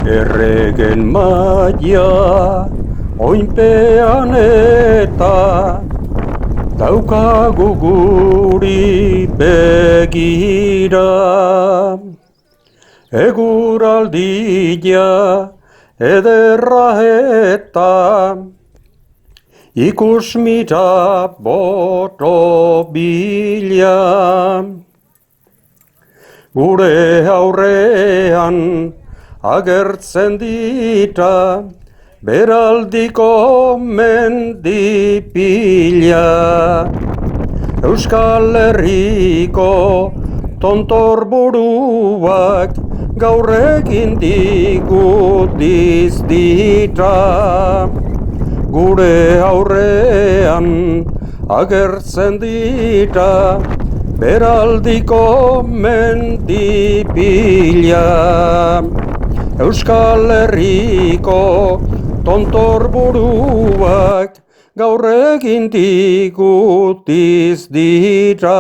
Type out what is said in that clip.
Erregen maia oinpean eta daukagu guri begira. Eguraldia ederra eta ikusmira borobila. Gure aurrean agertzen dira beraldiko mendipila. Euskal Herriko tontor buruak gaur egin digutiz dira. Gure aurrean agertzen dira beraldiko mendipila. Euskal Herriko tontor buruak gaur egin digutiz dira.